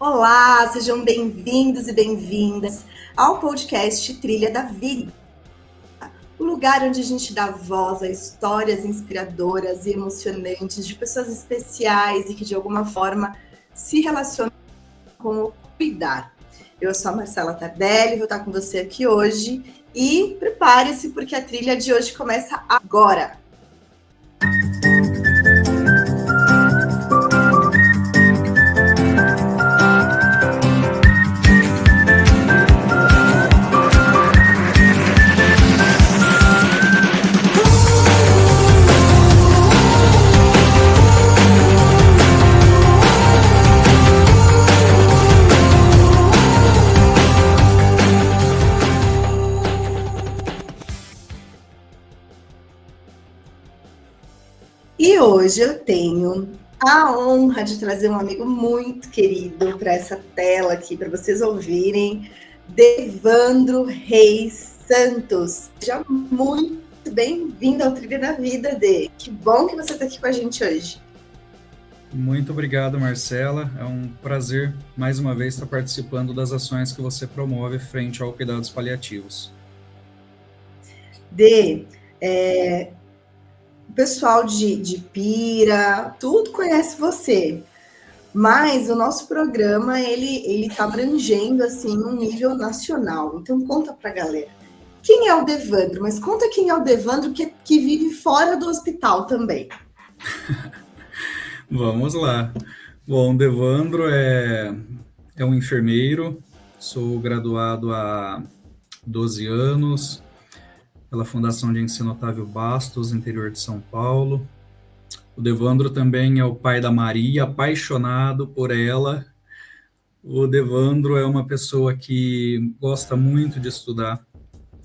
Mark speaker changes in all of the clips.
Speaker 1: Olá, sejam bem-vindos e bem-vindas ao podcast Trilha da Vida, o lugar onde a gente dá voz a histórias inspiradoras e emocionantes de pessoas especiais e que de alguma forma se relacionam com o cuidar. Eu sou a Marcela Tardelli, vou estar com você aqui hoje e prepare-se porque a trilha de hoje começa agora. E hoje eu tenho a honra de trazer um amigo muito querido para essa tela aqui, para vocês ouvirem, Devandro Reis Santos. Seja muito bem-vindo ao Trilha da Vida, Dê. Que bom que você está aqui com a gente hoje.
Speaker 2: Muito obrigado, Marcela. É um prazer, mais uma vez, estar participando das ações que você promove frente ao cuidados paliativos.
Speaker 1: Dê, o pessoal de Pira, tudo conhece você, mas o nosso programa, ele está abrangendo, assim, um nível nacional. Então, conta para a galera. Quem é o Devandro? Mas conta quem é o Devandro que vive fora do hospital também.
Speaker 2: Vamos lá. Bom, Devandro é um enfermeiro, sou graduado há 12 anos pela Fundação de Ensino Otávio Bastos, interior de São Paulo. O Devandro também é o pai da Maria, apaixonado por ela. O Devandro é uma pessoa que gosta muito de estudar,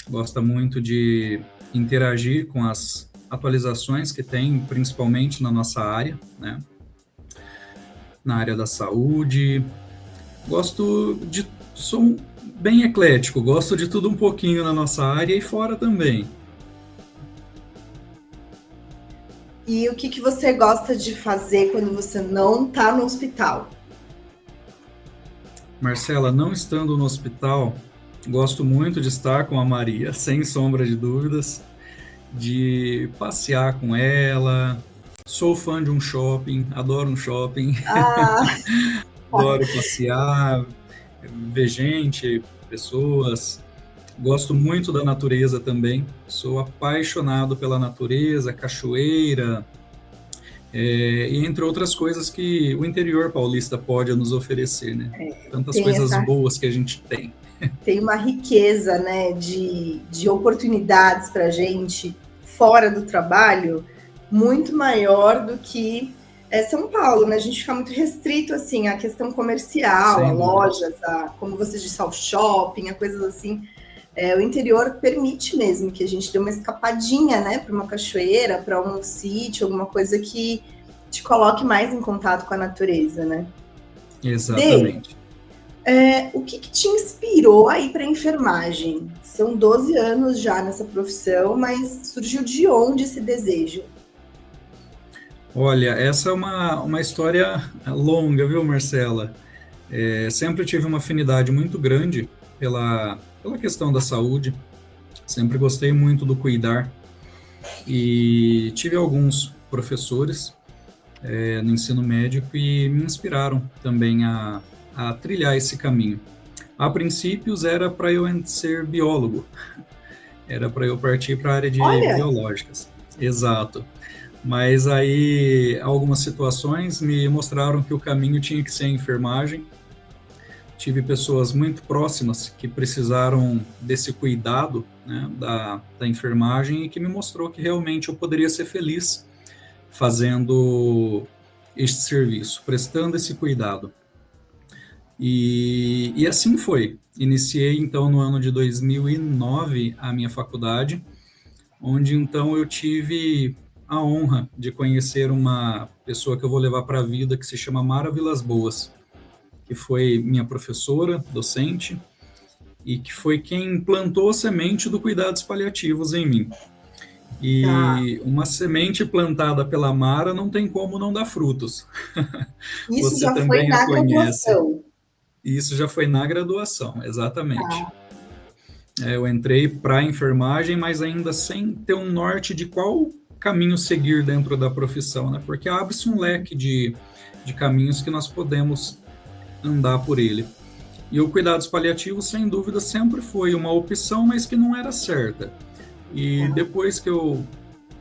Speaker 2: gosta muito de interagir com as atualizações que tem, principalmente na nossa área, né? Na área da saúde. Sou bem eclético, gosto de tudo um pouquinho na nossa área e fora também.
Speaker 1: E o que você gosta de fazer quando você não está no hospital?
Speaker 2: Marcela, não estando no hospital, gosto muito de estar com a Maria, sem sombra de dúvidas, de passear com ela. Sou fã de um shopping, adoro um shopping. Adoro passear, ver gente, pessoas. Gosto muito da natureza também. Sou apaixonado pela natureza, cachoeira, e entre outras coisas que o interior paulista pode nos oferecer, né? Tantas coisas boas que a gente tem.
Speaker 1: Tem uma riqueza, né, de oportunidades para a gente fora do trabalho muito maior do que São Paulo, né? A gente fica muito restrito, assim, à questão comercial, a lojas, como você disse, ao shopping, a coisas assim. O interior permite mesmo que a gente dê uma escapadinha, né, para uma cachoeira, para um sítio, alguma coisa que te coloque mais em contato com a natureza, né?
Speaker 2: Exatamente.
Speaker 1: O que te inspirou a ir para a enfermagem? São 12 anos já nessa profissão, mas surgiu de onde esse desejo?
Speaker 2: Olha, essa é uma história longa, viu, Marcela? Sempre tive uma afinidade muito grande pela questão da saúde, sempre gostei muito do cuidar e tive alguns professores no ensino médio que me inspiraram também a trilhar esse caminho. A princípios era para eu ser biólogo, era para eu partir para a área de biológicas. Exato. Mas aí algumas situações me mostraram que o caminho tinha que ser a enfermagem. Tive pessoas muito próximas que precisaram desse cuidado, né, da enfermagem e que me mostrou que realmente eu poderia ser feliz fazendo este serviço, prestando esse cuidado. E assim foi. Iniciei, então, no ano de 2009, a minha faculdade, onde, então, eu tive a honra de conhecer uma pessoa que eu vou levar para a vida, que se chama Mara Vilas Boas, que foi minha professora, docente, e que foi quem plantou a semente do cuidados paliativos em mim. E uma semente plantada pela Mara não tem como não dar frutos.
Speaker 1: Isso
Speaker 2: Você
Speaker 1: já foi
Speaker 2: também a
Speaker 1: na
Speaker 2: conhece.
Speaker 1: graduação.
Speaker 2: E isso já foi na graduação, exatamente.
Speaker 1: Tá.
Speaker 2: Eu entrei para enfermagem, mas ainda sem ter um norte de qual caminho seguir dentro da profissão, né? Porque abre-se um leque de caminhos que nós podemos andar por ele. E o cuidados paliativos, sem dúvida, sempre foi uma opção, mas que não era certa. E
Speaker 1: Tá.
Speaker 2: depois que eu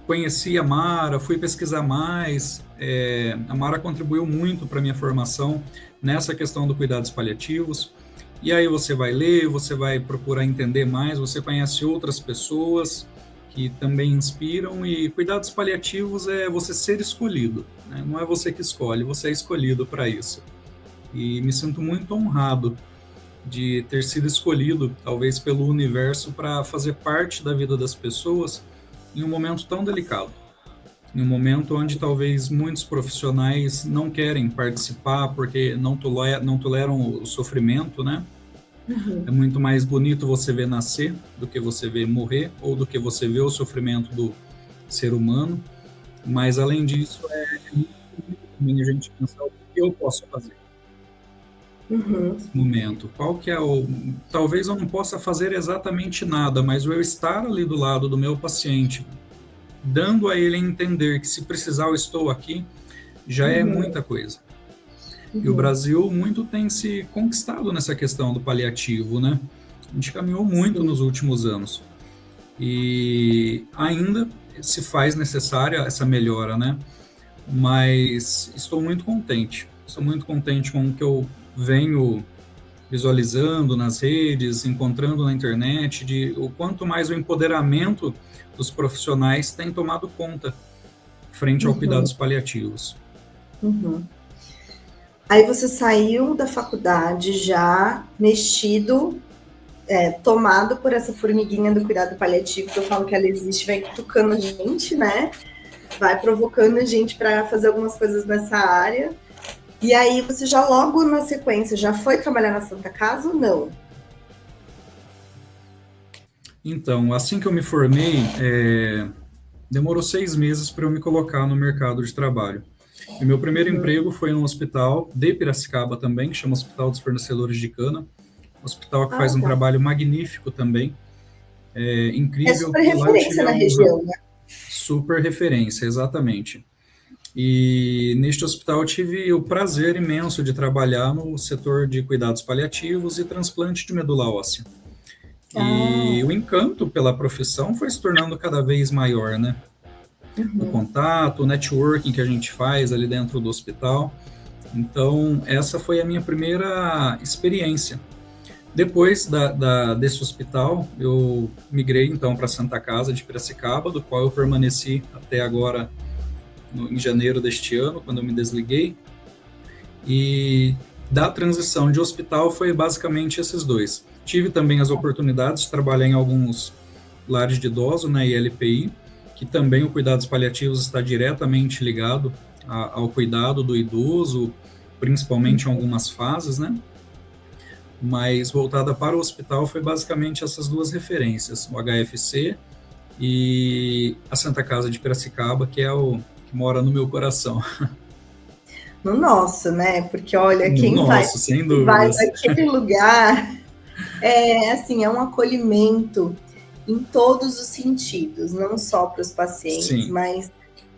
Speaker 2: conheci a Mara, fui pesquisar mais, a Mara contribuiu muito para a minha formação nessa questão do cuidados paliativos. E aí você vai ler, você vai procurar entender mais, você conhece outras pessoas que também inspiram, e cuidados paliativos é você ser escolhido, né? Não é você que escolhe, você é escolhido para isso. E me sinto muito honrado de ter sido escolhido, talvez pelo universo, para fazer parte da vida das pessoas em um momento tão delicado. Em um momento onde talvez muitos profissionais não querem participar porque não toleram o sofrimento, né? É
Speaker 1: Uhum.
Speaker 2: muito mais bonito você ver nascer do que você ver morrer, ou do que você ver o sofrimento do ser humano. Mas, além disso, é muito bonito a gente pensar o que eu posso fazer
Speaker 1: Uhum.
Speaker 2: nesse momento. Qual que é o... Talvez eu não possa fazer exatamente nada, mas o eu estar ali do lado do meu paciente, dando a ele a entender que se precisar eu estou aqui, já é
Speaker 1: Uhum.
Speaker 2: muita coisa. E o
Speaker 1: Uhum.
Speaker 2: Brasil muito tem se conquistado nessa questão do paliativo, né? A gente caminhou muito
Speaker 1: Sim.
Speaker 2: nos últimos anos. E ainda se faz necessária essa melhora, né? Mas estou muito contente. Estou muito contente com o que eu venho visualizando nas redes, encontrando na internet, de o quanto mais o empoderamento dos profissionais tem tomado conta frente ao
Speaker 1: Uhum.
Speaker 2: cuidados paliativos.
Speaker 1: Uhum. Aí você saiu da faculdade já mexido, tomado por essa formiguinha do cuidado paliativo, que eu falo que ela existe, vai cutucando a gente, né? Vai provocando a gente para fazer algumas coisas nessa área. E aí você já logo na sequência já foi trabalhar na Santa Casa ou não?
Speaker 2: Então, assim que eu me formei, demorou 6 meses para eu me colocar no mercado de trabalho. E meu primeiro
Speaker 1: Uhum.
Speaker 2: emprego foi num hospital de Piracicaba também, que chama Hospital dos Fornecedores de Cana. Um hospital que
Speaker 1: Ah,
Speaker 2: faz um
Speaker 1: legal.
Speaker 2: trabalho magnífico também,
Speaker 1: É
Speaker 2: incrível.
Speaker 1: super
Speaker 2: E lá eu
Speaker 1: referência
Speaker 2: tive a
Speaker 1: na
Speaker 2: honra,
Speaker 1: região, né?
Speaker 2: super referência, exatamente. E neste hospital eu tive o prazer imenso de trabalhar no setor de cuidados paliativos e transplante de medula óssea. E
Speaker 1: Ah,
Speaker 2: o encanto pela profissão foi se tornando cada vez maior, né? O
Speaker 1: uhum.
Speaker 2: contato, o networking que a gente faz ali dentro do hospital. Então, essa foi a minha primeira experiência. Depois desse hospital, eu migrei então para a Santa Casa de Piracicaba, do qual eu permaneci até agora, em janeiro deste ano, quando eu me desliguei. E da transição de hospital foi basicamente esses dois. Tive também as oportunidades de trabalhar em alguns lares de idosos, na ILPI, que também o cuidados paliativos está diretamente ligado ao cuidado do idoso, principalmente em algumas fases, né? Mas voltada para o hospital foi basicamente essas duas referências, o HFC e a Santa Casa de Piracicaba, que é o que mora no meu coração.
Speaker 1: No nosso, né? Porque olha,
Speaker 2: No
Speaker 1: quem
Speaker 2: nosso, sem
Speaker 1: vai
Speaker 2: dúvidas.
Speaker 1: naquele lugar é assim, é um acolhimento em todos os sentidos, não só para os pacientes,
Speaker 2: Sim,
Speaker 1: mas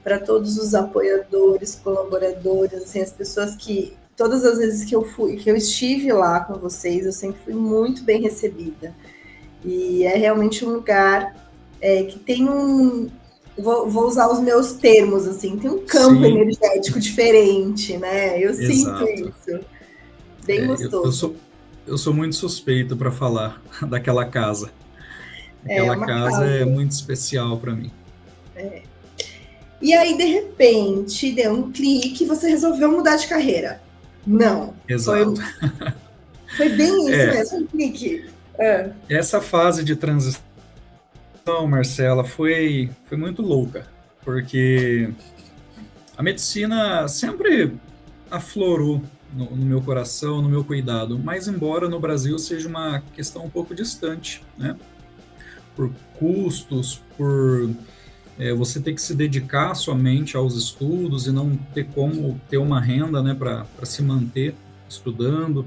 Speaker 1: para todos os apoiadores, colaboradores, assim, as pessoas que todas as vezes que eu estive lá com vocês, eu sempre fui muito bem recebida. E é realmente um lugar que tem um. Vou usar os meus termos, assim, tem um campo
Speaker 2: sim,
Speaker 1: energético diferente, né? Eu sinto
Speaker 2: exato.
Speaker 1: isso. Bem
Speaker 2: Eu
Speaker 1: gostoso.
Speaker 2: sou muito suspeito para falar daquela casa.
Speaker 1: É
Speaker 2: Aquela
Speaker 1: uma
Speaker 2: casa é
Speaker 1: casa.
Speaker 2: muito especial para mim.
Speaker 1: E aí, de repente, deu um clique e você resolveu mudar de carreira. Não.
Speaker 2: Exato.
Speaker 1: Foi bem isso
Speaker 2: É,
Speaker 1: mesmo, um clique. É.
Speaker 2: essa fase de transição, Marcela, foi muito louca, porque a medicina sempre aflorou no meu coração, no meu cuidado, mas embora no Brasil seja uma questão um pouco distante, né? Por custos, por você ter que se dedicar somente aos estudos e não ter como ter uma renda, né, para se manter estudando.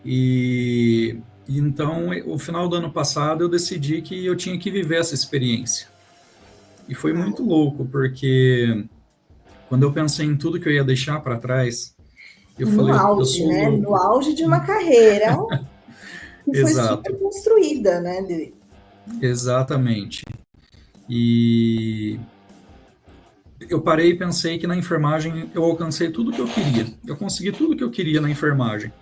Speaker 2: E então, o final do ano passado, eu decidi que eu tinha que viver essa experiência. E foi muito louco, porque quando eu pensei em tudo que eu ia deixar para trás, eu
Speaker 1: No
Speaker 2: falei, eu
Speaker 1: auge,
Speaker 2: sou
Speaker 1: né? No
Speaker 2: louco.
Speaker 1: auge de uma carreira que foi super
Speaker 2: Exato,
Speaker 1: construída, né?
Speaker 2: exatamente. E eu parei e pensei que na enfermagem eu alcancei tudo que eu queria. Eu consegui tudo que eu queria na enfermagem.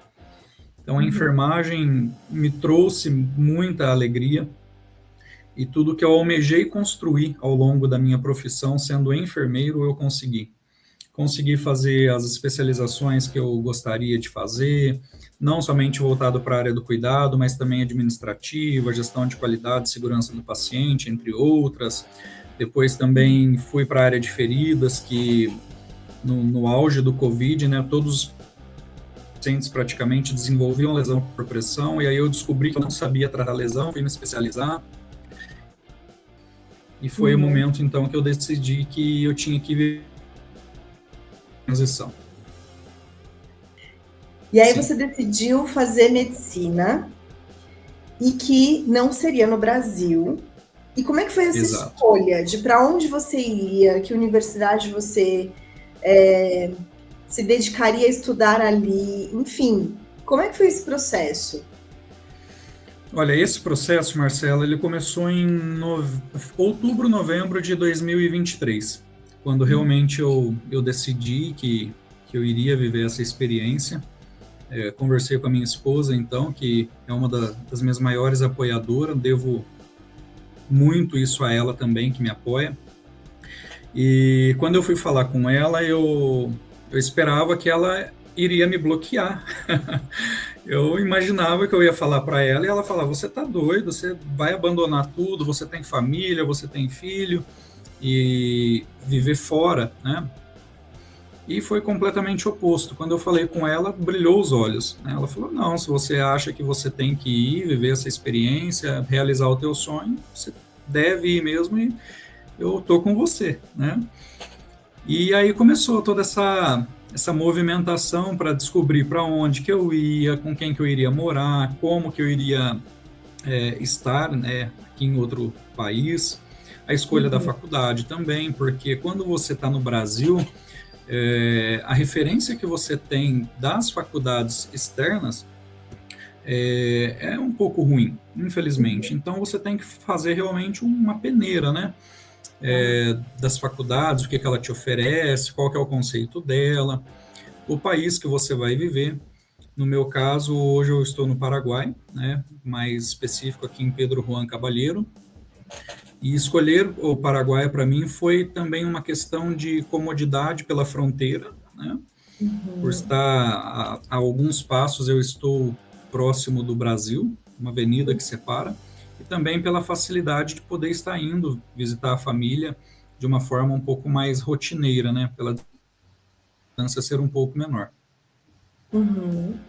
Speaker 2: Então, a
Speaker 1: Uhum.
Speaker 2: enfermagem me trouxe muita alegria, e tudo que eu almejei construir ao longo da minha profissão, sendo enfermeiro, eu consegui. Consegui fazer as especializações que eu gostaria de fazer, não somente voltado para a área do cuidado, mas também administrativa, gestão de qualidade, segurança do paciente, entre outras. Depois também fui para a área de feridas, que no auge do Covid, né, todos os pacientes praticamente desenvolviam lesão por pressão, e aí eu descobri que eu não sabia tratar lesão, fui me especializar. E foi o
Speaker 1: Uhum.
Speaker 2: momento, então, que eu decidi que eu tinha que viver a transição.
Speaker 1: E aí
Speaker 2: Sim,
Speaker 1: você decidiu fazer medicina e que não seria no Brasil. E como é que foi essa
Speaker 2: exato.
Speaker 1: escolha de para onde você iria, que universidade você se dedicaria a estudar ali, enfim, como é que foi esse processo?
Speaker 2: Olha, esse processo, Marcelo, ele começou em outubro, novembro de 2023, quando realmente eu decidi que eu iria viver essa experiência. Conversei com a minha esposa, então, que é uma das minhas maiores apoiadoras, devo muito isso a ela também, que me apoia. E quando eu fui falar com ela, eu esperava que ela iria me bloquear. Eu imaginava que eu ia falar para ela e ela falava: Você tá doido, você vai abandonar tudo, você tem família, você tem filho, e viver fora, né? E foi completamente oposto. Quando eu falei com ela, brilhou os olhos, né? Ela falou: Não, se você acha que você tem que ir, viver essa experiência, realizar o teu sonho, você deve ir mesmo, e eu tô com você, né? E aí começou toda essa movimentação para descobrir para onde que eu ia, com quem que eu iria morar, como que eu iria estar, né, aqui em outro país, a escolha da
Speaker 1: Uhum.
Speaker 2: faculdade também, porque quando você está no Brasil, a referência que você tem das faculdades externas é um pouco ruim, infelizmente. Então você tem que fazer realmente uma peneira, né?
Speaker 1: Tá.
Speaker 2: Das faculdades, o que, que ela te oferece, qual que é o conceito dela, o país que você vai viver. No meu caso, hoje eu estou no Paraguai, né, mais específico aqui em Pedro Juan Caballero, e escolher o Paraguai para mim foi também uma questão de comodidade pela fronteira, né, por
Speaker 1: Uhum.
Speaker 2: estar a alguns passos eu estou próximo do Brasil, uma avenida que separa, e também pela facilidade de poder estar indo visitar a família de uma forma um pouco mais rotineira, né, pela distância ser um pouco menor.
Speaker 1: Uhum.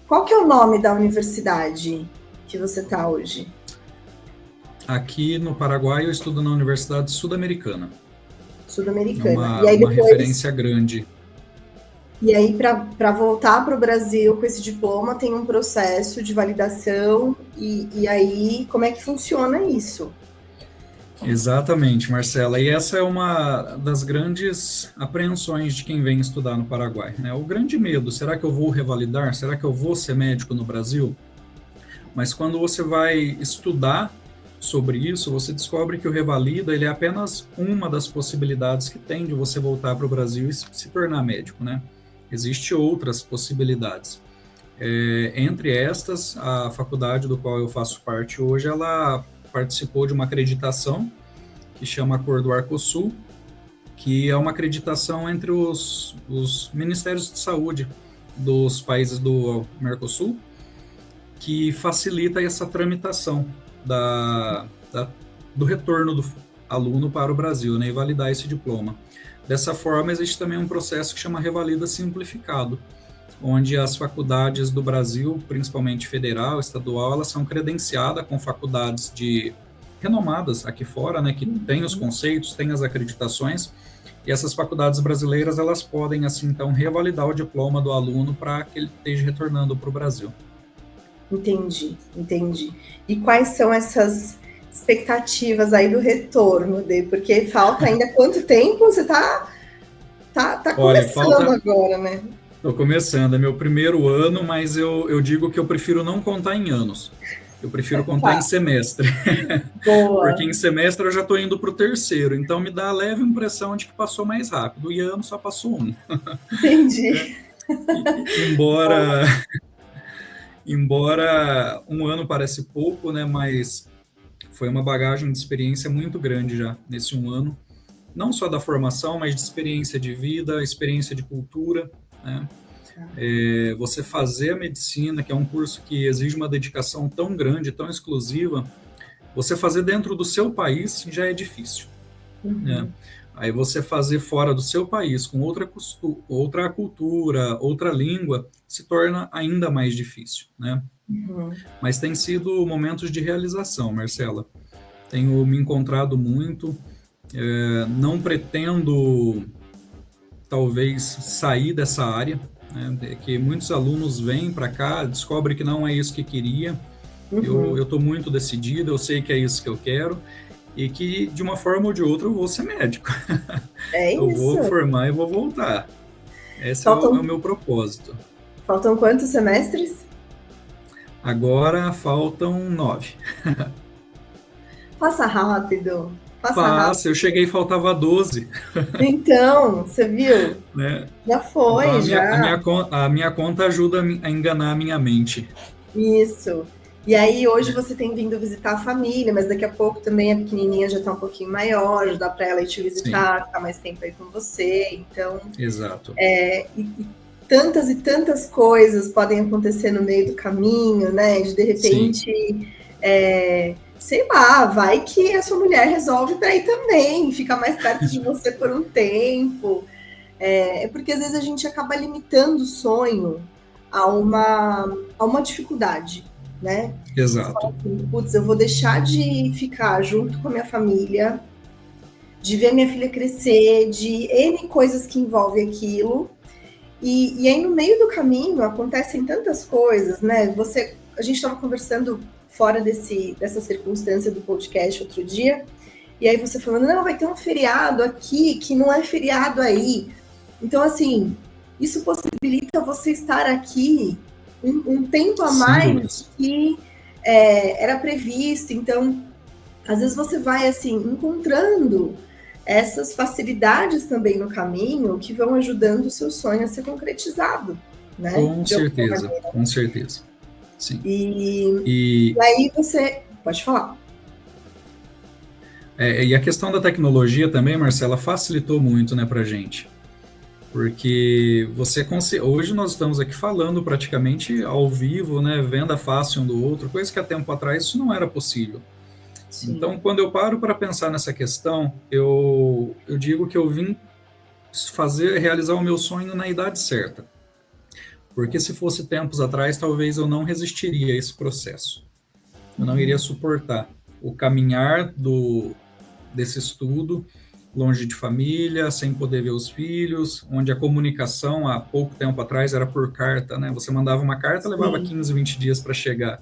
Speaker 1: Qual que é o nome da universidade que você está hoje?
Speaker 2: Aqui no Paraguai eu estudo na Universidade Sul-Americana, é
Speaker 1: Sul-Americana.
Speaker 2: uma, uma referência grande.
Speaker 1: E aí para voltar para o Brasil com esse diploma tem um processo de validação e aí como é que funciona isso?
Speaker 2: Exatamente, Marcela. E essa é uma das grandes apreensões de quem vem estudar no Paraguai, né? O grande medo, será que eu vou revalidar? Será que eu vou ser médico no Brasil? Mas quando você vai estudar sobre isso, você descobre que o revalida ele é apenas uma das possibilidades que tem de você voltar para o Brasil e se tornar médico, né? Existem outras possibilidades. Entre estas, a faculdade do qual eu faço parte hoje, ela participou de uma acreditação que chama Acordo Arcosul, que é uma acreditação entre os ministérios de saúde dos países do Mercosul, que facilita essa tramitação da, da, do retorno do aluno para o Brasil, né, e validar esse diploma. Dessa forma, existe também um processo que chama Revalida Simplificado, onde as faculdades do Brasil, principalmente federal, estadual, elas são credenciadas com faculdades de renomadas aqui fora, né, que têm os conceitos, têm as acreditações, e essas faculdades brasileiras, elas podem, assim, então, revalidar o diploma do aluno para que ele esteja retornando para o Brasil.
Speaker 1: Entendi, entendi. E quais são essas expectativas aí do retorno, Dê? Porque falta ainda quanto tempo? Você tá
Speaker 2: Olha,
Speaker 1: começando
Speaker 2: falta.
Speaker 1: agora, né?
Speaker 2: Estou começando, é meu primeiro ano, mas eu digo que eu prefiro não contar em anos. Eu prefiro contar em
Speaker 1: Tá,
Speaker 2: semestre. Porque
Speaker 1: boa.
Speaker 2: em semestre eu já estou indo para o terceiro, então me dá a leve impressão de que passou mais rápido. E ano só passou um.
Speaker 1: Entendi.
Speaker 2: Embora, embora um ano parece pouco, né? Mas foi uma bagagem de experiência muito grande já nesse um ano. Não só da formação, mas de experiência de vida, experiência de cultura, né? Você fazer a medicina, que é um curso que exige uma dedicação tão grande, tão exclusiva, você fazer dentro do seu país já é difícil, né?
Speaker 1: Uhum,
Speaker 2: Aí você fazer fora do seu país, com outra cultura, outra língua, se torna ainda mais difícil, né?
Speaker 1: uhum.
Speaker 2: Mas tem sido momentos de realização, Marcela. Tenho me encontrado muito, não pretendo talvez sair dessa área, né? Que muitos alunos vêm para cá, descobrem que não é isso que queria. Eu
Speaker 1: Uhum.
Speaker 2: estou muito decidido, eu sei que é isso que eu quero e que de uma forma ou de outra eu vou ser médico.
Speaker 1: É
Speaker 2: Eu
Speaker 1: isso.
Speaker 2: vou formar e vou voltar. Esse é o
Speaker 1: Faltam,
Speaker 2: meu propósito.
Speaker 1: faltam quantos semestres?
Speaker 2: Agora faltam 9.
Speaker 1: Passa rápido. Passa rápido.
Speaker 2: Passa, eu cheguei e faltava 12,
Speaker 1: Então, você viu?
Speaker 2: né?
Speaker 1: Já
Speaker 2: Então
Speaker 1: foi, já.
Speaker 2: a minha conta ajuda a enganar a minha mente.
Speaker 1: Isso. E aí, hoje você tem vindo visitar a família, mas daqui a pouco também a pequenininha já tá um pouquinho maior, já dá para ela ir te
Speaker 2: Sim,
Speaker 1: visitar, ficar mais tempo aí com você. Então,
Speaker 2: exato.
Speaker 1: e tantas e tantas coisas podem acontecer no meio do caminho, né? De
Speaker 2: Sim,
Speaker 1: repente, sei lá, vai que a sua mulher resolve para ir também, ficar mais perto de você por um tempo. É porque às vezes a gente acaba limitando o sonho a uma dificuldade, né? Você fala
Speaker 2: exato.
Speaker 1: assim, putz, eu vou deixar de ficar junto com a minha família, de ver minha filha crescer, de N coisas que envolvem aquilo. E aí, no meio do caminho, acontecem tantas coisas, né? A gente estava conversando fora dessa circunstância do podcast outro dia, e aí você falando, não, vai ter um feriado aqui que não é feriado aí. Então, assim, isso possibilita você estar aqui um tempo a
Speaker 2: Sem
Speaker 1: mais
Speaker 2: dúvidas.
Speaker 1: que era previsto. Então, às vezes você vai, assim, encontrando essas facilidades também no caminho que vão ajudando o seu sonho a ser concretizado, né?
Speaker 2: Com
Speaker 1: De alguma
Speaker 2: certeza,
Speaker 1: maneira.
Speaker 2: com certeza. Sim.
Speaker 1: E,
Speaker 2: E,
Speaker 1: e aí você pode falar.
Speaker 2: e a questão da tecnologia também, Marcela, facilitou muito, né, para gente. Porque hoje nós estamos aqui falando praticamente ao vivo, né, vendo a face um do outro, coisa que há tempo atrás isso não era possível.
Speaker 1: Sim.
Speaker 2: Então, quando eu paro para pensar nessa questão, eu digo que eu vim realizar o meu sonho na idade certa. Porque se fosse tempos atrás, talvez eu não resistiria a esse processo. Eu não iria
Speaker 1: Uhum.
Speaker 2: suportar o caminhar desse estudo longe de família, sem poder ver os filhos, onde a comunicação há pouco tempo atrás era por carta, né? Você mandava uma carta, levava
Speaker 1: Sim,
Speaker 2: 15, 20 dias para chegar.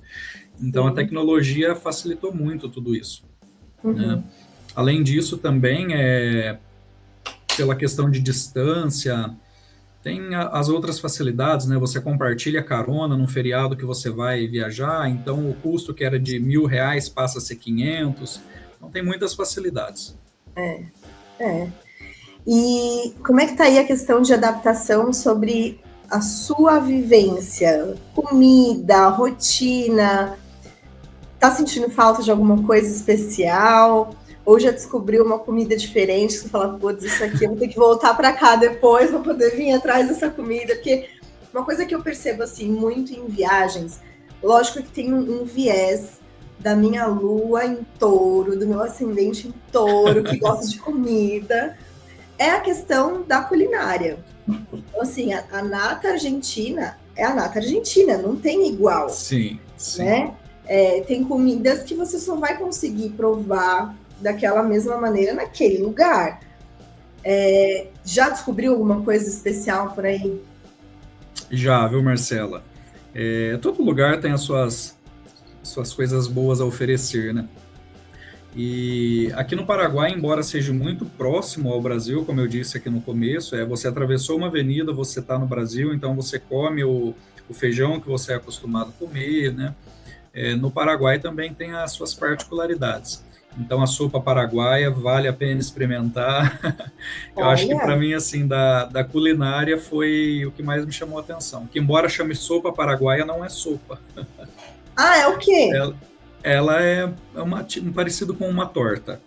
Speaker 2: Então a
Speaker 1: sim.
Speaker 2: tecnologia facilitou muito tudo isso, né?
Speaker 1: Uhum.
Speaker 2: Além disso, também pela questão de distância, tem as outras facilidades, né? Você compartilha carona num feriado que você vai viajar, então o custo que era de R$ 1.000 passa a ser 500. Então tem muitas facilidades.
Speaker 1: É. E como é que tá aí a questão de adaptação sobre a sua vivência? Comida, rotina, tá sentindo falta de alguma coisa especial? Ou já descobriu uma comida diferente? Você fala, putz, isso aqui eu vou ter que voltar para cá depois para poder vir atrás dessa comida. Porque uma coisa que eu percebo assim muito em viagens, lógico que tem um viés da minha lua em touro, do meu ascendente em touro, que gosta de comida, é a questão da culinária. Então, assim, a nata argentina é a nata argentina, não tem igual,
Speaker 2: Sim, sim.
Speaker 1: né? Tem comidas que você só vai conseguir provar daquela mesma maneira naquele lugar. Já descobriu alguma coisa especial por aí?
Speaker 2: Já, viu, Marcela? Todo lugar tem as suas coisas boas a oferecer, né? E aqui no Paraguai, embora seja muito próximo ao Brasil, como eu disse aqui no começo, você atravessou uma avenida, você está no Brasil, então você come o feijão que você é acostumado a comer, né? No Paraguai também tem as suas particularidades. Então a sopa paraguaia vale a pena experimentar. Eu acho que para
Speaker 1: Olha,
Speaker 2: mim, assim, da culinária foi o que mais me chamou a atenção. Que embora chame sopa paraguaia, não é sopa.
Speaker 1: é o quê?
Speaker 2: Ela, ela é um parecido com uma torta.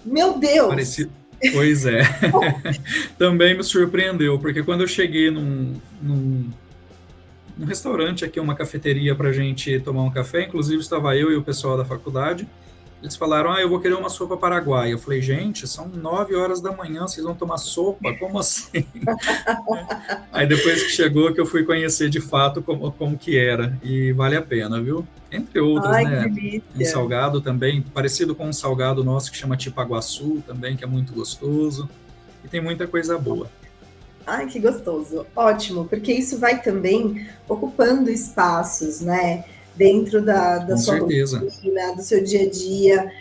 Speaker 1: Meu Deus!
Speaker 2: Parecido. Pois é. Também me surpreendeu, porque quando eu cheguei num restaurante aqui, uma cafeteria para a gente tomar um café, inclusive estava eu e o pessoal da faculdade, eles falaram, eu vou querer uma sopa paraguaia. Eu falei, gente, são 9 horas da manhã, vocês vão tomar sopa? Como assim? Aí depois que chegou que eu fui conhecer de fato como que era, e vale a pena, viu? Entre outras,
Speaker 1: Ai, que
Speaker 2: né? Um
Speaker 1: delícia!
Speaker 2: salgado também, parecido com um salgado nosso que chama Tipaguaçu também, que é muito gostoso. E tem muita coisa boa.
Speaker 1: Ai, que gostoso. Ótimo, porque isso vai também ocupando espaços, né? Dentro da
Speaker 2: Com
Speaker 1: sua
Speaker 2: certeza.
Speaker 1: rotina, do seu dia a dia.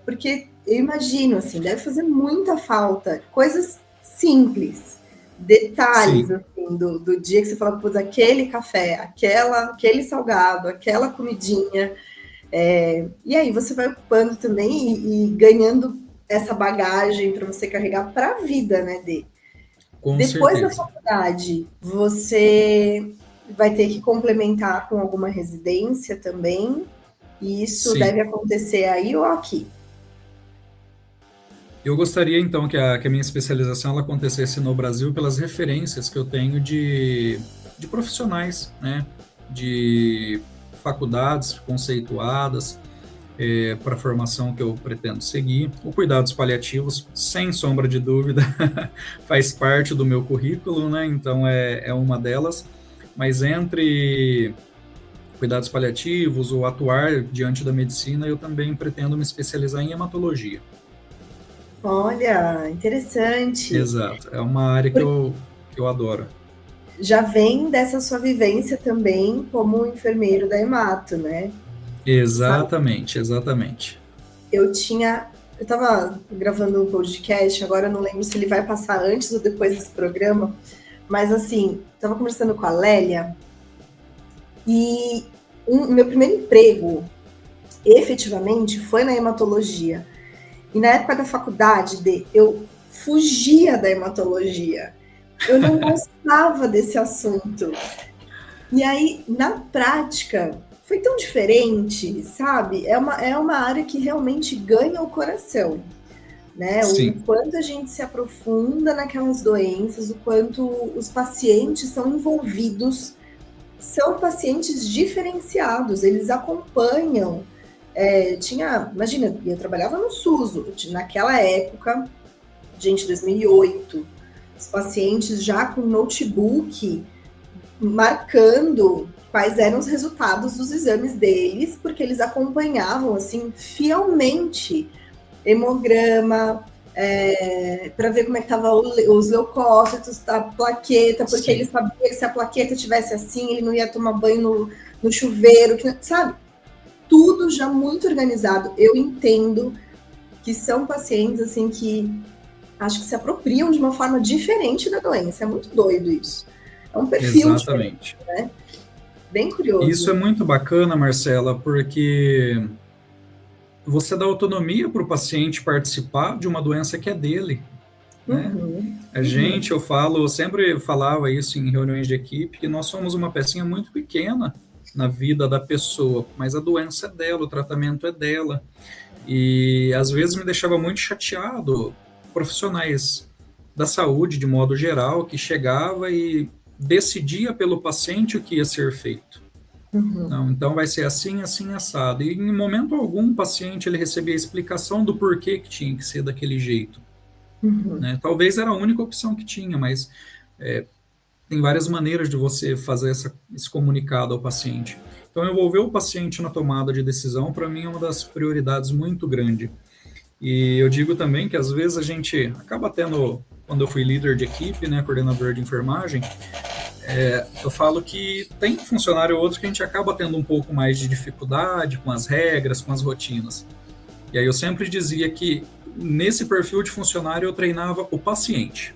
Speaker 1: Porque eu imagino, assim, deve fazer muita falta. Coisas simples, detalhes,
Speaker 2: Sim,
Speaker 1: assim, do dia que você fala, pôs aquele café, aquele salgado, aquela comidinha. E aí você vai ocupando também e ganhando essa bagagem para você carregar para a vida, né, Dê?
Speaker 2: com
Speaker 1: Depois da
Speaker 2: certeza.
Speaker 1: faculdade, você vai ter que complementar com alguma residência também, e isso
Speaker 2: Sim.
Speaker 1: deve acontecer aí ou aqui?
Speaker 2: Eu gostaria, então, que a minha especialização ela acontecesse no Brasil pelas referências que eu tenho de profissionais, né? De faculdades conceituadas para a formação que eu pretendo seguir. O cuidados paliativos, sem sombra de dúvida, faz parte do meu currículo, né? Então, é uma delas. Mas entre cuidados paliativos ou atuar diante da medicina, eu também pretendo me especializar em hematologia.
Speaker 1: Olha, interessante.
Speaker 2: Exato, é uma área que eu adoro.
Speaker 1: Já vem dessa sua vivência também como enfermeiro da Hemato, né? Sabe,
Speaker 2: Exatamente, exatamente.
Speaker 1: eu estava gravando um podcast, agora eu não lembro se ele vai passar antes ou depois desse programa, mas assim, estava conversando com a Lélia e meu primeiro emprego efetivamente foi na hematologia. E na época da faculdade, eu fugia da hematologia. Eu não gostava desse assunto. E aí, na prática, foi tão diferente, sabe? É uma área que realmente ganha o coração, né? O
Speaker 2: Sim,
Speaker 1: quanto a gente se aprofunda naquelas doenças, o quanto os pacientes são envolvidos, são pacientes diferenciados, eles acompanham. Imagina, eu trabalhava no SUS, naquela época, gente, 2008, os pacientes já com notebook marcando quais eram os resultados dos exames deles, porque eles acompanhavam assim fielmente hemograma, para ver como é que estava os leucócitos, a plaqueta, porque ele
Speaker 2: sim,
Speaker 1: sabia que se a plaqueta tivesse assim, ele não ia tomar banho no chuveiro, sabe? Tudo já muito organizado. Eu entendo que são pacientes assim que acho que se apropriam de uma forma diferente da doença. É muito doido isso. É um perfil diferente,
Speaker 2: exatamente.
Speaker 1: bem
Speaker 2: Isso é
Speaker 1: curioso.
Speaker 2: muito bacana, Marcela, porque você dá autonomia para o paciente participar de uma doença que é dele, né?
Speaker 1: Uhum,
Speaker 2: A
Speaker 1: uhum,
Speaker 2: gente, eu sempre falava isso em reuniões de equipe, que nós somos uma pecinha muito pequena na vida da pessoa, mas a doença é dela, o tratamento é dela. E às vezes me deixava muito chateado profissionais da saúde, de modo geral, que chegava e decidia pelo paciente o que ia ser feito.
Speaker 1: uhum,
Speaker 2: Não, então vai ser assim, assim, assado. E em momento algum o paciente ele recebia a explicação do porquê que tinha que ser daquele jeito,
Speaker 1: uhum,
Speaker 2: né? Talvez era a única opção que tinha, mas tem várias maneiras de você fazer esse comunicado ao paciente. Então, envolver o paciente na tomada de decisão, para mim, é uma das prioridades muito grande. E eu digo também que às vezes a gente acaba tendo, quando eu fui líder de equipe, né, coordenador de enfermagem, Eu falo que tem funcionário ou outro que a gente acaba tendo um pouco mais de dificuldade com as regras, com as rotinas. E aí eu sempre dizia que nesse perfil de funcionário eu treinava o paciente.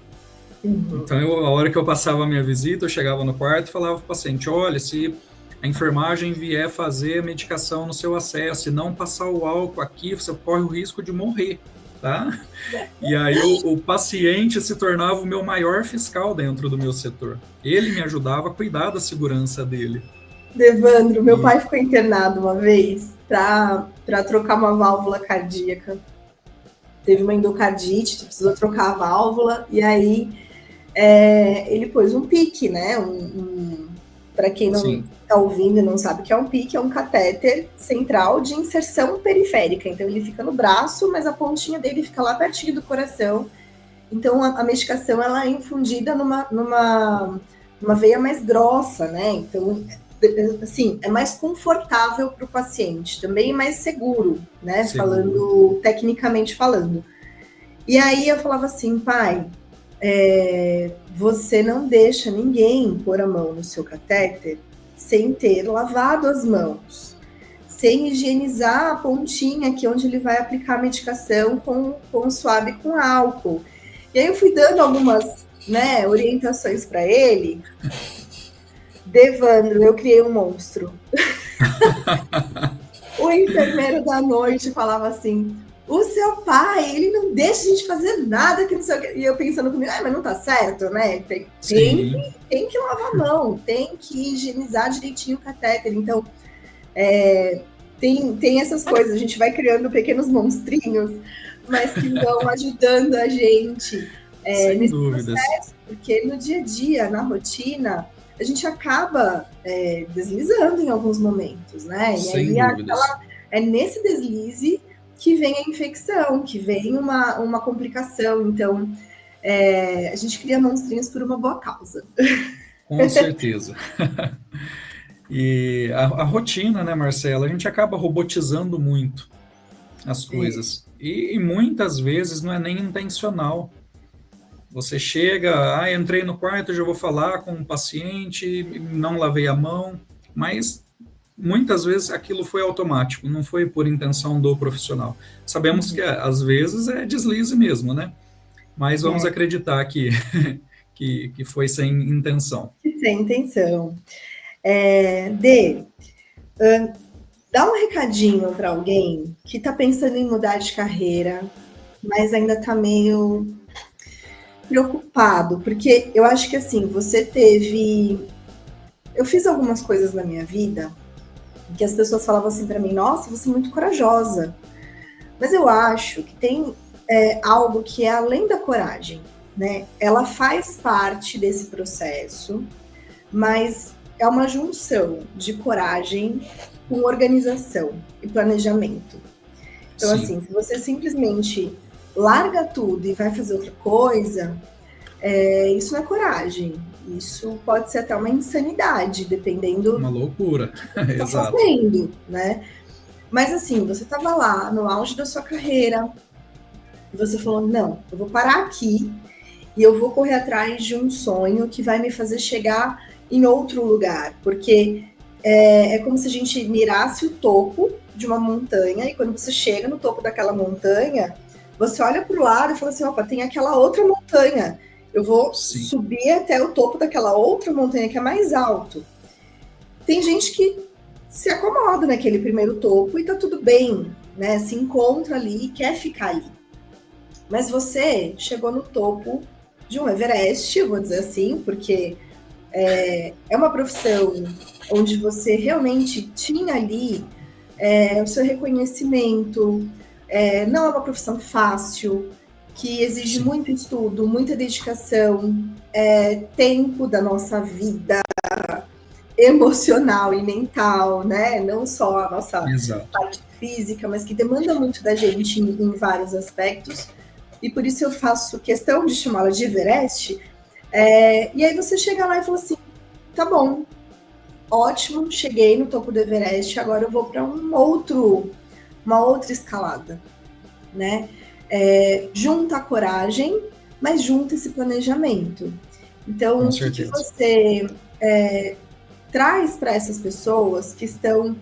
Speaker 2: Então, a hora que eu passava a minha visita, eu chegava no quarto e falava para o paciente, olha, se a enfermagem vier fazer a medicação no seu acesso e não passar o álcool aqui, você corre o risco de morrer, tá? E aí o paciente se tornava o meu maior fiscal dentro do meu setor. Ele me ajudava a cuidar da segurança dele.
Speaker 1: Devandro, meu pai ficou internado uma vez para trocar uma válvula cardíaca. Teve uma endocardite, precisou trocar a válvula, e aí ele pôs um PICC, né? Para quem não está ouvindo e não sabe o que é um PICC, é um catéter central de inserção periférica. Então ele fica no braço, mas a pontinha dele fica lá pertinho do coração. Então a medicação ela é infundida numa veia mais grossa, né? Então, assim, é mais confortável para o paciente, também é mais seguro, né? Falando, tecnicamente falando. E aí eu falava assim, pai, você não deixa ninguém pôr a mão no seu catéter sem ter lavado as mãos, sem higienizar a pontinha aqui onde ele vai aplicar a medicação com suave com álcool. E aí eu fui dando algumas, né, orientações para ele. Devandro, eu criei um monstro. O enfermeiro da noite falava assim, o seu pai, ele não deixa a gente fazer nada que não sei o que. E eu pensando comigo, mas não tá certo, né? Tem que lavar a mão, tem que higienizar direitinho o catéter. Então, tem essas coisas, a gente vai criando pequenos monstrinhos, mas que vão ajudando a gente nesse processo, porque no dia a dia, na rotina, a gente acaba deslizando em alguns momentos, né?
Speaker 2: Sem
Speaker 1: e aí
Speaker 2: dúvidas.
Speaker 1: é nesse deslize que vem a infecção, que vem uma complicação. Então, a gente cria monstrinhos por uma boa causa.
Speaker 2: Com certeza. E a rotina, né, Marcela? A gente acaba robotizando muito as coisas. E muitas vezes não é nem intencional. Você chega, entrei no quarto, já vou falar com um paciente, não lavei a mão, mas muitas vezes aquilo foi automático, não foi por intenção do profissional. Sabemos que às vezes é deslize mesmo, né? Mas vamos acreditar que foi sem intenção.
Speaker 1: Sem intenção. Dá um recadinho para alguém que está pensando em mudar de carreira, mas ainda está meio preocupado, porque eu acho que assim, eu fiz algumas coisas na minha vida que as pessoas falavam assim para mim, nossa, você é muito corajosa. Mas eu acho que tem algo que é além da coragem, né? Ela faz parte desse processo, mas é uma junção de coragem com organização e planejamento. Então, assim, se você simplesmente larga tudo e vai fazer outra coisa, isso não é coragem. Isso pode ser até uma insanidade, dependendo...
Speaker 2: Uma loucura,
Speaker 1: do que você tá
Speaker 2: exato.
Speaker 1: fazendo, né? Mas assim, você estava lá no auge da sua carreira e você falou, não, eu vou parar aqui e eu vou correr atrás de um sonho que vai me fazer chegar em outro lugar, porque é como se a gente mirasse o topo de uma montanha e quando você chega no topo daquela montanha, você olha para o lado e fala assim, opa, tem aquela outra montanha, eu vou subir até o topo daquela outra montanha que é mais alto. Tem gente que se acomoda naquele primeiro topo e tá tudo bem, né? Se encontra ali e quer ficar ali. Mas você chegou no topo de um Everest, eu vou dizer assim, porque é uma profissão onde você realmente tinha ali o seu reconhecimento, não é uma profissão fácil, que exige muito estudo, muita dedicação, tempo da nossa vida emocional e mental, né? Não só a nossa parte física, mas que demanda muito da gente em vários aspectos. E por isso eu faço questão de chamá-la de Everest. E aí você chega lá e fala assim, tá bom, ótimo, cheguei no topo do Everest, agora eu vou para uma outra escalada, né? Junta a coragem, mas junta esse planejamento. Então,
Speaker 2: Com
Speaker 1: o que
Speaker 2: certeza.
Speaker 1: você traz para essas pessoas que estão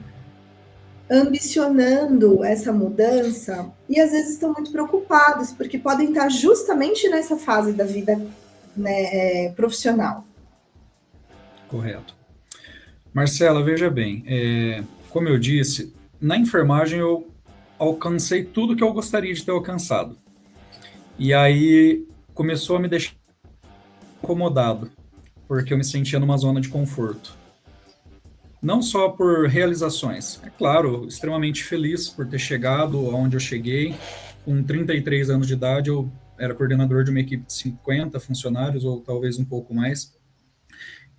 Speaker 1: ambicionando essa mudança e às vezes estão muito preocupados, porque podem estar justamente nessa fase da vida, né, profissional?
Speaker 2: Correto. Marcela, veja bem, como eu disse, na enfermagem eu alcancei tudo que eu gostaria de ter alcançado. E aí começou a me deixar incomodado, porque eu me sentia numa zona de conforto. Não só por realizações, é claro, extremamente feliz por ter chegado aonde eu cheguei. Com 33 anos de idade, eu era coordenador de uma equipe de 50 funcionários, ou talvez um pouco mais.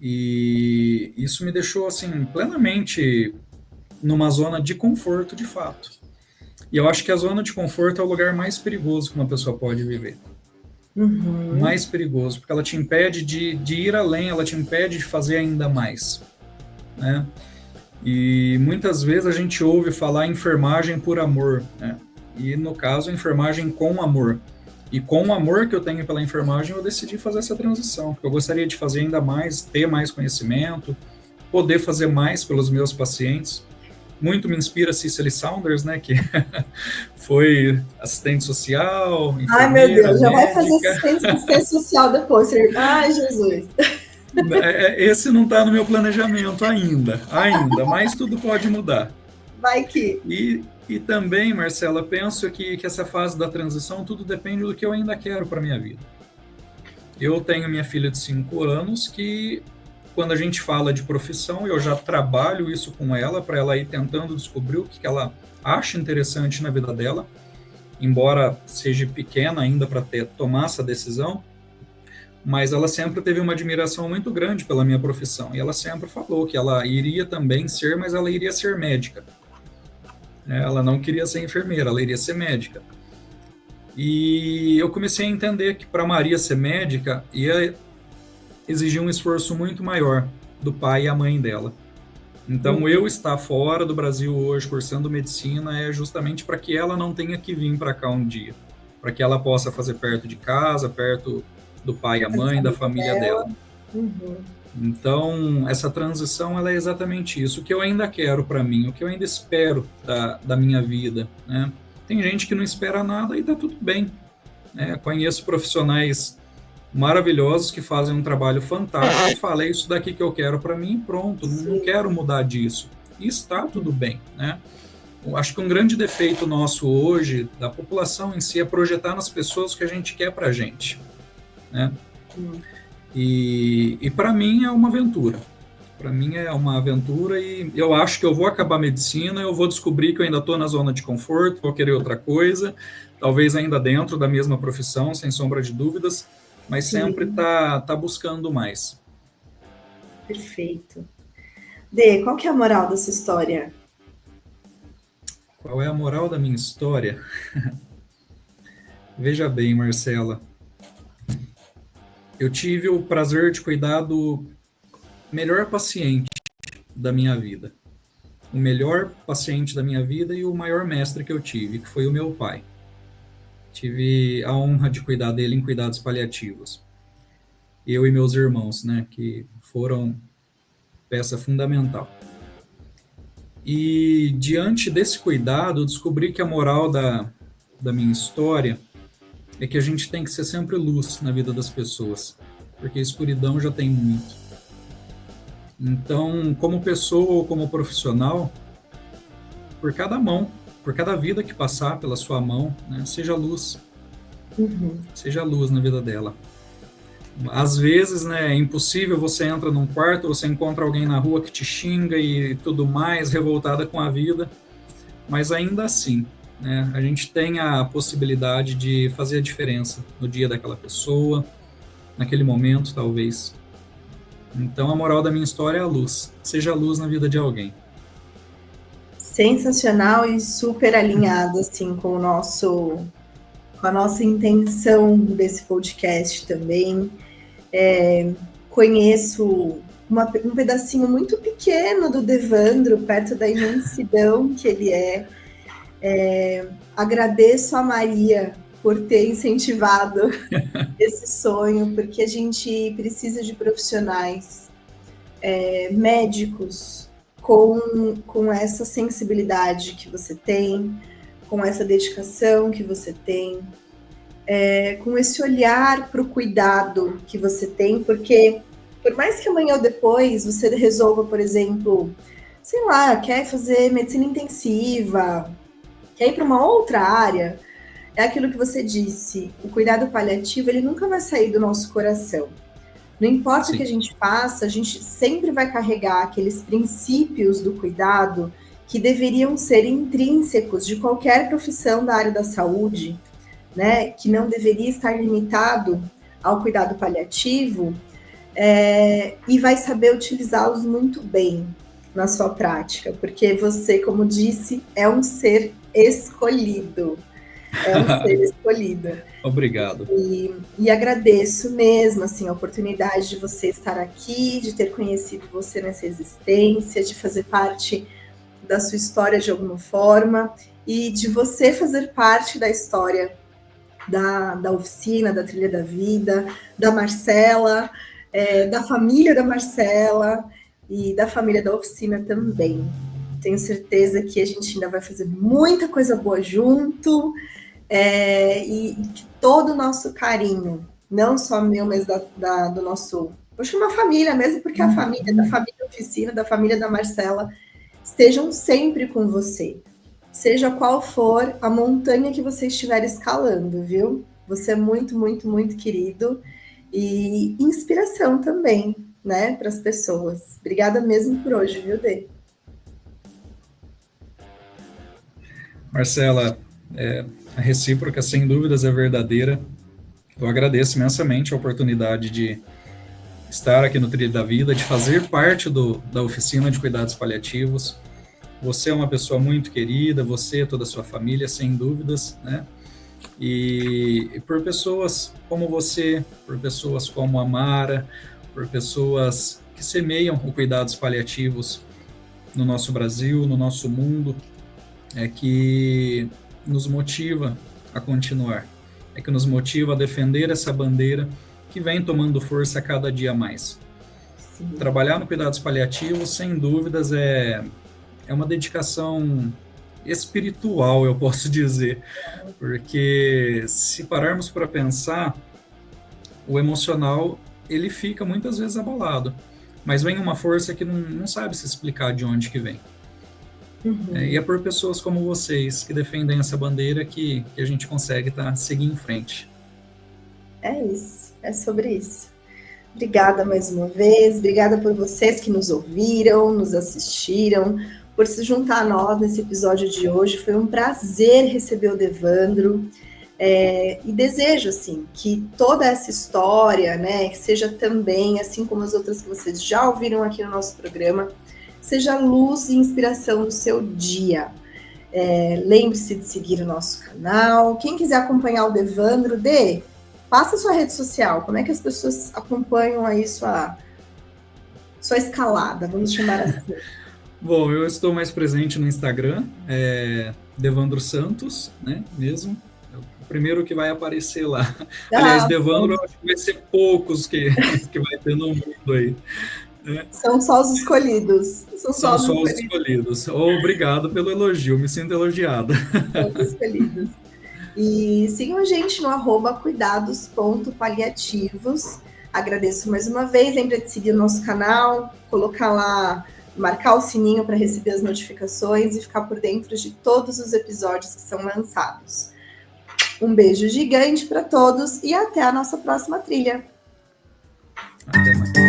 Speaker 2: E isso me deixou, assim, plenamente numa zona de conforto, de fato. E eu acho que a zona de conforto é o lugar mais perigoso que uma pessoa pode viver.
Speaker 1: Uhum.
Speaker 2: Mais perigoso, porque ela te impede de ir além, ela te impede de fazer ainda mais, né? E muitas vezes a gente ouve falar enfermagem por amor, né? E no caso, enfermagem com amor. E com o amor que eu tenho pela enfermagem, eu decidi fazer essa transição, porque eu gostaria de fazer ainda mais, ter mais conhecimento, poder fazer mais pelos meus pacientes. Muito me inspira Cicely Saunders, né, que foi assistente social,
Speaker 1: Ai, meu
Speaker 2: enfermeira,
Speaker 1: Deus, já vai fazer
Speaker 2: médica.
Speaker 1: assistência social depois. Ai, Jesus.
Speaker 2: Esse não está no meu planejamento ainda, mas tudo pode mudar.
Speaker 1: Vai que.
Speaker 2: E também, Marcela, penso que essa fase da transição, tudo depende do que eu ainda quero para minha vida. Eu tenho minha filha de 5 anos que, quando a gente fala de profissão, eu já trabalho isso com ela, para ela ir tentando descobrir o que ela acha interessante na vida dela, embora seja pequena ainda para tomar essa decisão, mas ela sempre teve uma admiração muito grande pela minha profissão, e ela sempre falou que ela iria também ser, mas ela iria ser médica. Ela não queria ser enfermeira, ela iria ser médica. E eu comecei a entender que para Maria ser médica ia exigir um esforço muito maior do pai e a mãe dela. Então, eu estar fora do Brasil hoje cursando medicina é justamente para que ela não tenha que vir para cá um dia, para que ela possa fazer perto de casa, perto do pai e a mãe, da família dela.
Speaker 1: Uhum.
Speaker 2: Então, essa transição ela é exatamente isso. O que eu ainda quero para mim, o que eu ainda espero da minha vida, né? Tem gente que não espera nada e está tudo bem, né? Conheço profissionais maravilhosos que fazem um trabalho fantástico e falam, é isso daqui que eu quero para mim, pronto, não quero mudar disso. E está tudo bem, né? Eu acho que um grande defeito nosso hoje, da população em si, é projetar nas pessoas o que a gente quer para a gente, né? E para mim é uma aventura. Para mim é uma aventura e eu acho que eu vou acabar a medicina, eu vou descobrir que eu ainda estou na zona de conforto, vou querer outra coisa, talvez ainda dentro da mesma profissão, sem sombra de dúvidas, mas sempre tá buscando mais.
Speaker 1: Perfeito. Dê, qual que é a moral dessa história?
Speaker 2: Qual é a moral da minha história? Veja bem, Marcela, eu tive o prazer de cuidar do melhor paciente da minha vida. O melhor paciente da minha vida e o maior mestre que eu tive, que foi o meu pai. Tive a honra de cuidar dele em cuidados paliativos. Eu e meus irmãos, né, que foram peça fundamental. E diante desse cuidado, eu descobri que a moral da minha história é que a gente tem que ser sempre luz na vida das pessoas, porque a escuridão já tem muito. Então, como pessoa ou como profissional, por cada vida que passar pela sua mão, né, seja luz. Seja luz na vida dela. Às vezes, né, é impossível, você entra num quarto, você encontra alguém na rua que te xinga e tudo mais, revoltada com a vida, mas ainda assim, né, a gente tem a possibilidade de fazer a diferença no dia daquela pessoa, naquele momento, talvez. Então, a moral da minha história é a luz. Seja a luz na vida de alguém.
Speaker 1: Sensacional e super alinhado, assim, com a nossa intenção desse podcast também. Conheço um pedacinho muito pequeno do Devandro, perto da imensidão que ele é. Agradeço a Maria por ter incentivado esse sonho, porque a gente precisa de profissionais, médicos, com essa sensibilidade que você tem, com essa dedicação que você tem, com esse olhar para o cuidado que você tem, porque por mais que amanhã ou depois você resolva, por exemplo, sei lá, quer fazer medicina intensiva, quer ir para uma outra área, é aquilo que você disse, o cuidado paliativo, ele nunca vai sair do nosso coração. Não importa o que a gente faça, a gente sempre vai carregar aqueles princípios do cuidado que deveriam ser intrínsecos de qualquer profissão da área da saúde, né? Que não deveria estar limitado ao cuidado paliativo, e vai saber utilizá-los muito bem na sua prática, porque você, como disse, é um ser escolhido. É um ser escolhido.
Speaker 2: Obrigado.
Speaker 1: E agradeço mesmo, assim, a oportunidade de você estar aqui, de ter conhecido você nessa existência, de fazer parte da sua história de alguma forma, e de você fazer parte da história da oficina, da Trilha da Vida, da Marcela, da família da Marcela e da família da oficina também. Tenho certeza que a gente ainda vai fazer muita coisa boa junto, e que todo o nosso carinho, não só meu, mas do nosso... Vou chamar família mesmo, porque a família da família oficina, da família da Marcela, estejam sempre com você. Seja qual for a montanha que você estiver escalando, viu? Você é muito, muito, muito querido e inspiração também, né, para as pessoas. Obrigada mesmo por hoje, viu, Dê?
Speaker 2: Marcela, a recíproca, sem dúvidas, é verdadeira. Eu agradeço imensamente a oportunidade de estar aqui no Trilha da Vida, de fazer parte da oficina de cuidados paliativos. Você é uma pessoa muito querida, você e toda a sua família, sem dúvidas, né? E por pessoas como você, por pessoas como a Mara, por pessoas que semeiam o cuidados paliativos no nosso Brasil, no nosso mundo, é que nos motiva a continuar, é que nos motiva a defender essa bandeira que vem tomando força a cada dia mais. Sim. Trabalhar no cuidados paliativos, sem dúvidas, é uma dedicação espiritual, eu posso dizer, porque se pararmos para pensar, o emocional, ele fica muitas vezes abalado, mas vem uma força que não sabe se explicar de onde que vem. Uhum. E é por pessoas como vocês, que defendem essa bandeira, que a gente consegue seguir em frente.
Speaker 1: É isso, é sobre isso. Obrigada mais uma vez, obrigada por vocês que nos ouviram, nos assistiram, por se juntar a nós nesse episódio de hoje. Foi um prazer receber o Devandro, e desejo, assim, que toda essa história, né, que seja também, assim como as outras que vocês já ouviram aqui no nosso programa, seja luz e inspiração no seu dia. Lembre-se de seguir o nosso canal. Quem quiser acompanhar o Devandro, passa a sua rede social. Como é que as pessoas acompanham aí sua escalada, vamos chamar assim?
Speaker 2: Bom, eu estou mais presente no Instagram, Devandro Santos, né, mesmo. É o primeiro que vai aparecer lá. Aliás, Devandro, eu acho que vai ser poucos que vai ter no mundo aí.
Speaker 1: São só os escolhidos.
Speaker 2: São só os escolhidos. Obrigado pelo elogio, me sinto elogiado.
Speaker 1: São os escolhidos. E sigam a gente no @cuidados.paliativos. Agradeço mais uma vez. Lembra de seguir o nosso canal, colocar lá, marcar o sininho para receber as notificações e ficar por dentro de todos os episódios que são lançados. Um beijo gigante para todos e até a nossa próxima trilha.
Speaker 2: Até mais.